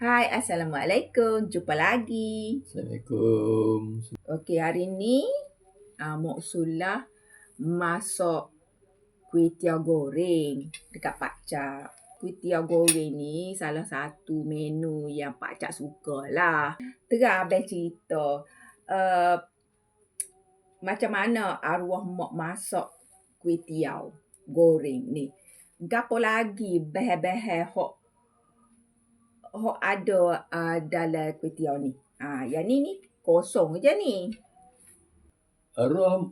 Hai, Assalamualaikum. Jumpa lagi. Assalamualaikum. Okey, hari ni Mak Sulah masak kuih tiaw goreng dekat Pak Cak. Kuih tiaw goreng ni salah satu menu yang Pak Cak suka lah. Terang abang cerita macam mana arwah mak masak kuih tiaw goreng ni. Gapo lagi bahan-bahan hok ada dalam kuih tiaw ni. Yang ni kosong je ni. Arwah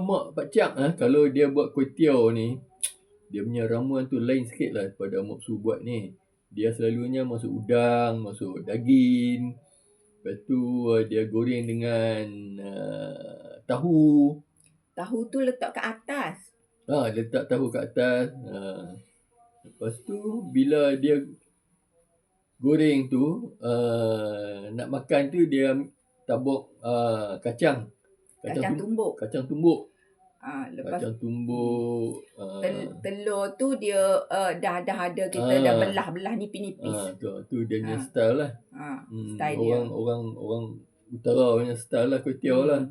mak Pak Cak kalau dia buat kuih tiaw ni, dia punya ramuan tu lain sikit lah daripada mak su buat ni. Dia selalunya masuk udang, masuk daging. Lepas tu dia goreng dengan tahu. Tahu tu letak kat atas. Letak tahu kat atas. Lepas tu bila dia goreng tu, nak makan tu dia tabuk kacang tumbuk. Kacang tumbuk. Lepas Kacang tumbuk. telur tu dia dah ada kita dah belah nipis-nipis. Tu dia punya style lah. Style dia. Orang utara punya style lah kuih tiaw lah.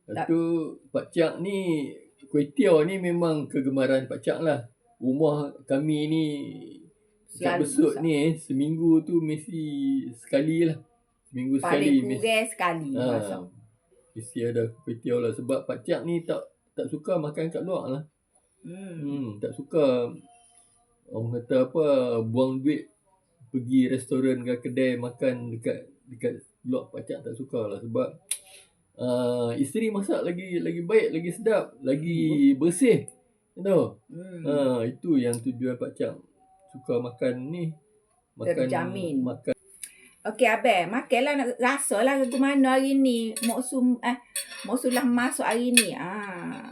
Lepas tu Pak Cak ni, kuih tiaw ni memang kegemaran Pak Cak lah. Rumah kami ni setiap besuk ni seminggu tu mesti sekali lah. Seminggu sekali. Paling kurang sekali masak. Mesti ada kuih tiaw lah. Sebab Pak Cak ni tak suka makan kat luar lah. Tak suka orang kata apa, buang duit pergi restoran ke kedai makan dekat luar. Pak Cak tak suka lah. Sebab isteri masak lagi baik, lagi sedap, lagi bersih. Tahu? Itu yang tujuan Pak Cak suka makan ni. Terjamin. Okey abang, makanlah, nak rasalah ke mana hari ni. Mak Sulah masuk hari ni.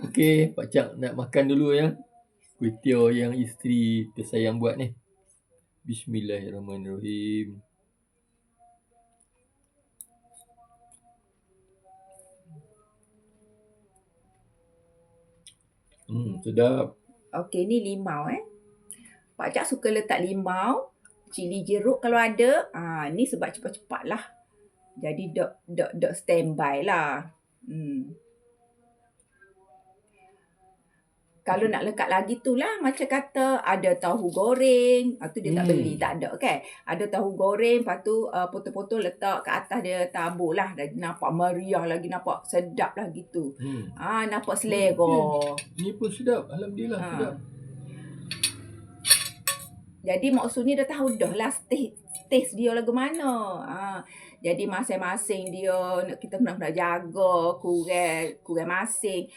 Okey, Pak Cak nak makan dulu ya. Kuih tiaw yang isteri tersayang buat ni. Bismillahirrahmanirrahim. Sedap. Okey, ni limau Pak Cak suka letak limau, cili jeruk kalau ada. Ni sebab cepat-cepat lah. Jadi dok standby lah. Kalau nak lekat lagi tu lah, macam kata ada tahu goreng. Tu dia tak beli, tak ada kan. Ada tahu goreng, lepas tu potong-potong letak kat atas dia tabur lah. Dah nampak meriah lagi, nampak sedap lah gitu. Nampak selera. Ni pun sedap, alhamdulillah sedap. Jadi maksud ni dah tahu dah lah taste dia lagu mana. Jadi masing-masing dia kita nak jaga kurang masing.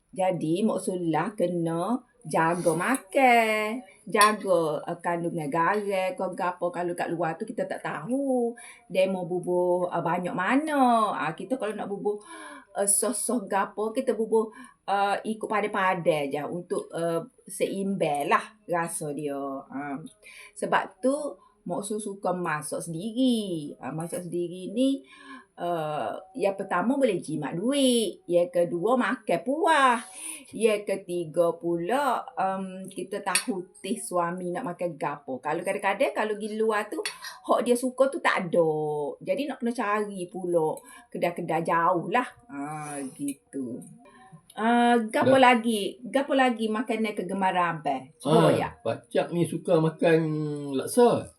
Jadi Mak Sulah kena jaga makan. Jaga kandungan garam ke apa. Kalau kat luar tu kita tak tahu. Dia mau bubuh banyak mana. Kita kalau nak bubuh sos-sos ke apa, kita bubuh ikut pada-pada je untuk seimbang lah rasa dia. Sebab tu Mak suka masak sendiri. Masak sendiri ni yang pertama boleh jimat duit. Yang kedua makan puas. Yang ketiga pula kita tahu taste suami nak makan gapo. Kalau kadang-kadang kalau pergi luar tu hak dia suka tu tak ada. Jadi nak kena cari pula kedai-kedai jauh lah. Gitu. Gapo lagi makanan kegemaran abang? Cuba ya. Pak Cak ni suka makan laksa.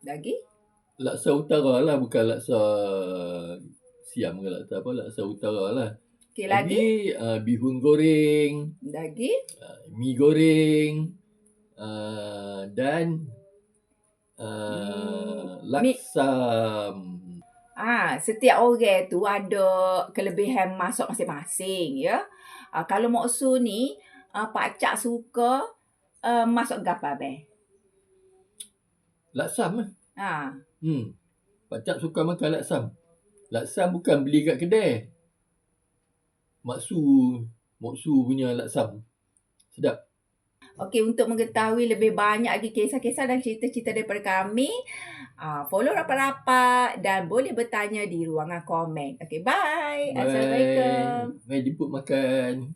Lagi? Laksa utara lah, bukan laksa Siam ke laksa apa, laksa utara lah. Okay, lagi bihun goreng. Lagi? Mi goreng. Dan laksam. Setiap orang tu ada kelebihan masak masing-masing ya. Kalau Mak Su ni Pak Cak suka masak gapo abang? Laksam lah. Pak Cak suka makan laksam. Laksam bukan beli kat kedai. Mak Su punya laksam. Sedap. Okey, untuk mengetahui lebih banyak lagi kisah-kisah dan cerita-cerita daripada kami, follow rapat-rapat dan boleh bertanya di ruangan komen. Okey, bye. Assalamualaikum. Mari jemput makan.